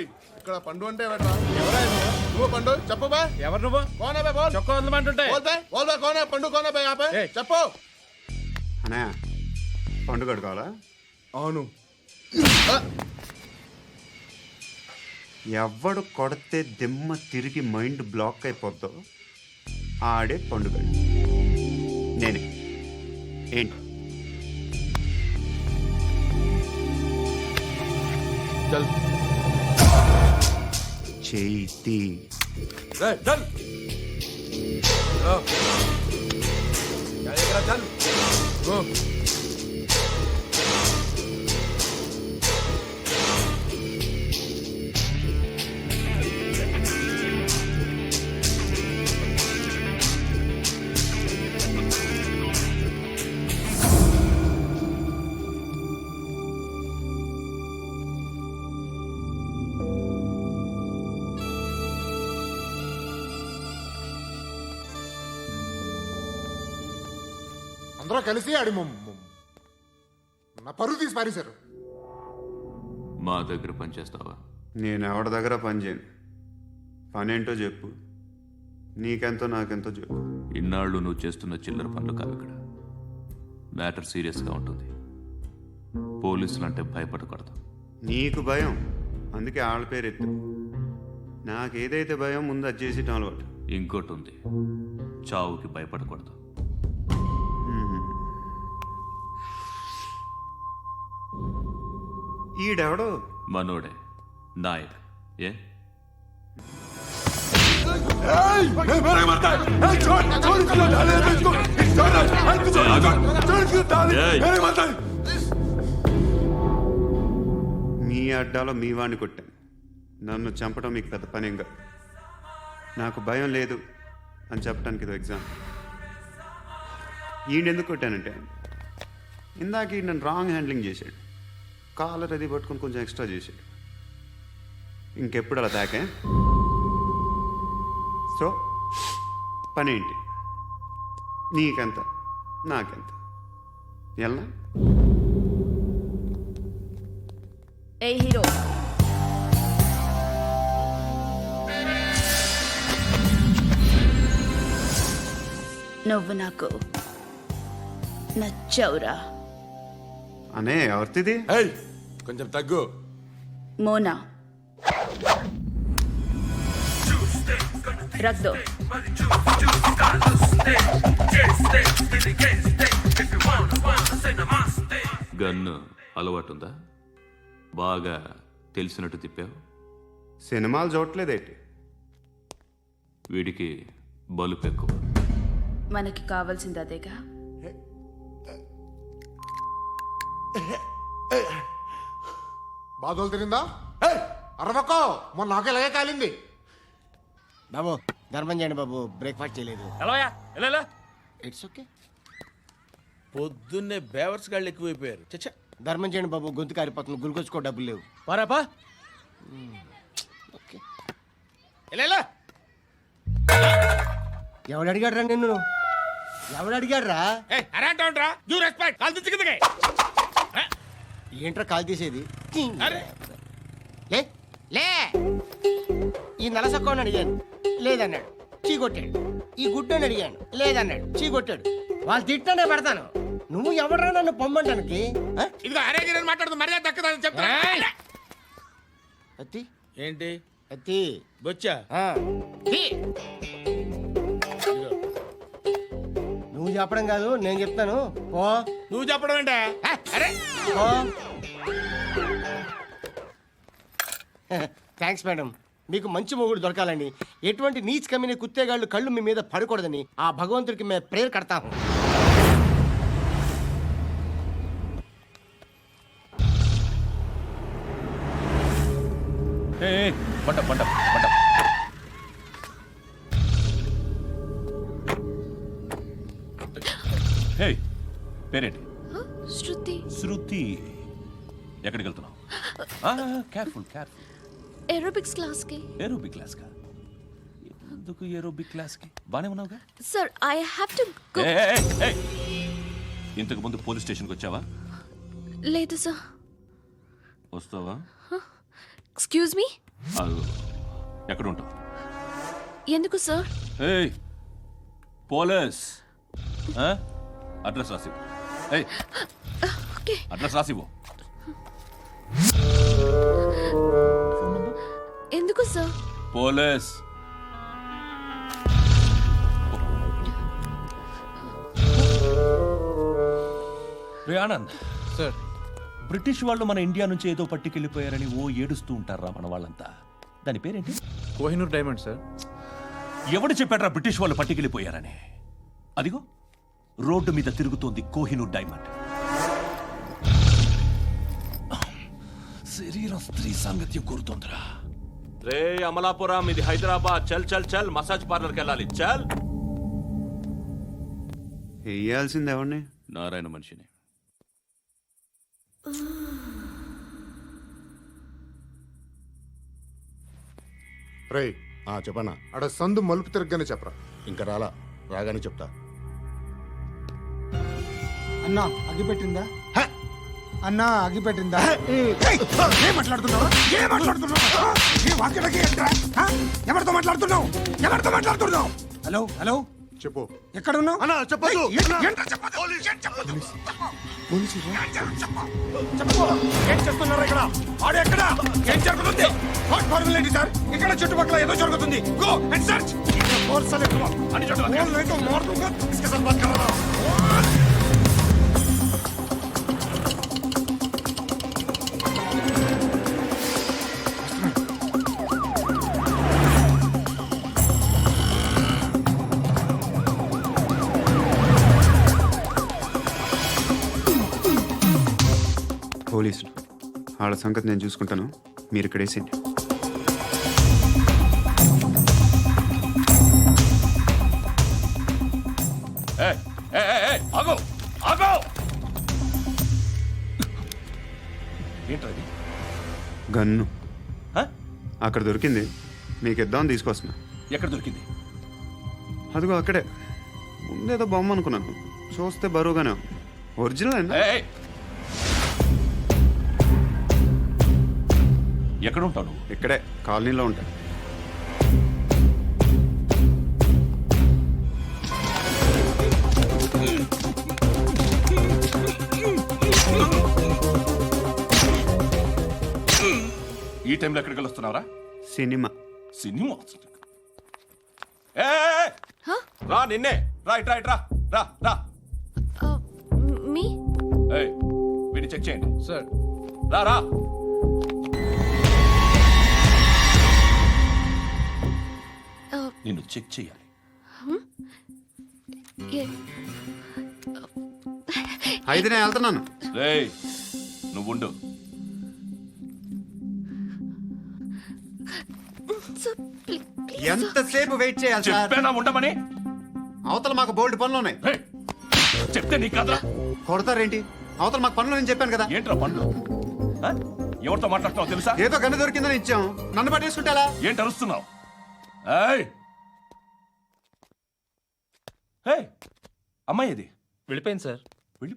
ఇక్కడ పండు అంటే నువ్వు పండు చెప్పు బా. ఎవరు నువ్వు? కోనే బే బోల్. చొక్కా వదలమంటుంటే బోల్ బే కోనే పండు కోనే బే ఆపే చెప్పు. అనే పండు కట్టుకోవాలా? అవును. ఎవడు కొడితే దిమ్మ తిరిగి మైండ్ బ్లాక్ అయిపోద్దో ఆడే పండుగ. నేనే. ఏంటి? చల్ చేతి చల్ చల్. అందరూ కలిసి ఆడి నా పరువు తీసి పారేశారు. మా దగ్గర పనిచేస్తావా? నేను ఎవరి దగ్గర పని చేయను. పనేంటో చెప్పు. నీకెంతో నాకెంతో చెప్పు. ఇన్నాళ్ళు నువ్వు చేస్తున్న చిల్లర పనులు కావు ఇక్కడ. మ్యాటర్ సీరియస్గా ఉంటుంది. పోలీసులు అంటే భయపడకూడదు. నీకు భయం, అందుకే ఆళ్ళ పేరు ఎత్తు. నాకేదైతే భయం ముందు అది చేసేటం అలవాటు. ఇంకోటి ఉంది, చావుకి భయపడకూడదు. ఈడెవడో మనోడే నాయక్. ఏ మీ అడ్డాలో మీ వాడిని కొట్టాను. నన్ను చంపడం మీకు పెద్ద పనేం కాదు. నాకు భయం లేదు అని చెప్పడానికి ఇది ఎగ్జామ్. ఈయనెందుకు కొట్టానంటే ఇందాక ఈ నన్ను రాంగ్ హ్యాండ్లింగ్ చేశాడు. కాలర్ అది పట్టుకొని కొంచెం ఎక్స్ట్రా చేశాడు. ఇంకెప్పుడు అలా తాకే. సో పనేంటి? నీకెంత నాకెంత ఎలా? ఏ హీరో, నువ్వు నాకు నచ్చవురా. అనే ఎవరిది? కొంచెం తగ్గు. మోనా రక్ దో. గన్ను అలవాటుందా? బాగా తెలిసినట్టు తిప్పావు. సినిమాలు చూడట్లేదేంటి? వీడికి బలుపు ఎక్కువ. మనకి కావాల్సింది అదేగా. బాధలు తిరిందా? అరవకో, మొన్న నాకు ఇలాగే కాలింది. బాబు ధర్మం చేయండి బాబు, బ్రేక్ఫాస్ట్ చేయలేదు. ఎలా ఇట్స్ ఓకే. పొద్దున్నే బేవర్స్ గాళ్ళు ఎక్కువైపోయారు. చచ్చా, ధర్మం చేయండి బాబు, గొంతు కారిపోతుంది, గురికొచ్చుకో డబ్బులు లేవు. పారాపా. ఓకే. ఎలా ఎవడు అడిగాడు రా నిన్ను? ఎవడు అడిగాడు రా? అరేంటరా యూ రెస్పెక్ట్ కాల్ తెచ్చి కిందకి. ఏంట్రా కాల్ తీసేది? అరే లే లే. ఈ నలసక్కని అడిగాను, లేదన్నాడు, చీ కొట్టాడు. ఈ గుడ్డని అడిగాను, లేదన్నాడు, చీ కొట్టాడు. వాళ్ళు తిట్టానే పెడతాను. నువ్వు ఎవడరా నన్ను పొమ్మంటానికి? ఇదిగో అరే గిరని మాట్లాడుతూ మర్యాద దక్కదని చెప్తా. అత్తి ఏంటి అత్తి బొచ్చా? తీ. నువ్వు చెప్పడం కాదు, నేను చెప్తాను. ఓ నువ్వు చెప్పడం ఏంటే? అరే థ్యాంక్స్ మేడం. మీకు మంచి మొగుడు దొరకాలని, ఎటువంటి నీచ్ కమ్మిన కుత్తేగాళ్ళు కళ్ళు మీ మీద పడకూడదని ఆ భగవంతుడికి మేము ప్రేయర్ కడతాము. పంట పంట పంట. హే, పేరేంటి? శృతి. శృతి. ఎక్కడికి వెళ్తున్నావు? Careful careful. ఏరోబిక్స్ క్లాస్ కి. ఏరోబిక్ క్లాస్ కా? ఎందుకు ఏరోబిక్ క్లాస్ కి? బానే ఉన్నావుగా? Sir I have to go. ఇంతకు ముందు పోలీస్ స్టేషన్కి వచ్చావా? లేదు సార్. వస్తావా? ఎక్స్క్యూజ్ మీ, ఎక్కడ ఉంటావు? ఎందుకు సార్? ఏయ్ పోలీస్, అడ్రస్ రాసివ్వు. ఏయ్ ఓకే. అడ్రస్ రాసివ్వు. ఎందుకు సార్? పోలీస్. రే ఆనంద్ సార్, బ్రిటిష్ వాళ్ళు మన ఇండియా నుంచి ఏదో పట్టుకెళ్ళిపోయారని ఓ ఏడుస్తూ ఉంటారా మన వాళ్ళంతా. దాని పేరేంటి? Kohinoor diamond sir. ఎవడు చెప్పాడ్రా బ్రిటిష్ వాళ్ళు పట్టుకెళ్ళిపోయారని? అదిగో రోడ్డు మీద తిరుగుతోంది కోహినూర్ డైమండ్. శరీరం స్త్రీ సాంగత్యం కోరుతోందిరా. రే అమలాపురం, ఇది హైదరాబాద్. చల్ చల్ చల్, మసాజ్ పార్లర్కి వెళ్ళాలి. చల్. వేయాల్సింది ఎవరిని? నారాయణ మనిషిని. రేయ్ చెప్పనా, అడ సందు మలుపు తిరగగానే చెప్పరా. ఇంకా రాగానే చెప్తా. అన్నా అగిపెట్టిందా? అన్నా అగిపెట్టిందా? ఏం మాట్లాడుతున్నావు? ఎవరితో మాట్లాడుతున్నావు? హలో హలో, చెప్పు. ఎక్కడ ఉన్నావు? అన్నా చెప్పదు. ఏం చేస్తున్నారు ఇక్కడ? ఆడు ఎక్కడ? ఏం జరుగుతుంది? వాట్ ఫార్మల్ ఏంటి సార్? ఇక్కడ చుట్టుపక్కల ఏదో జరుగుతుంది. Go and search. పోలీసులు వాళ్ళ సంగతి నేను చూసుకుంటాను, మీరు ఇక్కడ వేసేయండి. ఆగో ఆగో. ఏంటది? గన్ను హ? అక్కడ దొరికింది, మీకు ఇద్దామని తీసుకొస్తున్నా. ఎక్కడ దొరికింది? అదిగో అక్కడే. ముందేదో బొమ్మ అనుకున్నాను, చూస్తే బరువుగానే ఉంది. ఒరిజినల్ అయినా? ఏయ్! ఎక్కడ ఉంటావు నువ్వు? ఇక్కడే కాలనీలో ఉంటాను. ఈ టైంలో ఎక్కడికి వస్తున్నావురా? సినిమా. సినిమా? రా, నిన్నే. రా ఇట్రా ఇట్రా. రా రా. మీ ఏయ్, వీడిని చెక్ చేయండి సార్. రా రా. నిన్ను చెక్ చేయాలి. అయితే నేను వెళ్తున్నాను. రేయ్, నువ్వు ఉండు. ఎంతసేపు వెయిట్ చేయాలి సార్? చెప్పేనా ఉండమని? అవతల మాకు బోల్డ్ పనులు ఉన్నాయి. రేయ్, చెప్తే నీకు కదరా. కొడతారేంటి? అవతల మాకు పనులు నేను చెప్పాను కదా. ఏంట్రా పండ్లు? ఆ? ఎవరితో మాట్లాడుతున్నావు తెలుసా? ఏదో గన్ను దొరికిందని ఇచ్చాం, నన్ను పట్టేసుకుంటా. ఏంటి అరుస్తున్నావు? ఏయ్! ఏయ్! అమ్మాయి ఇది వెళ్ళిపోయింది సార్. వెళ్ళి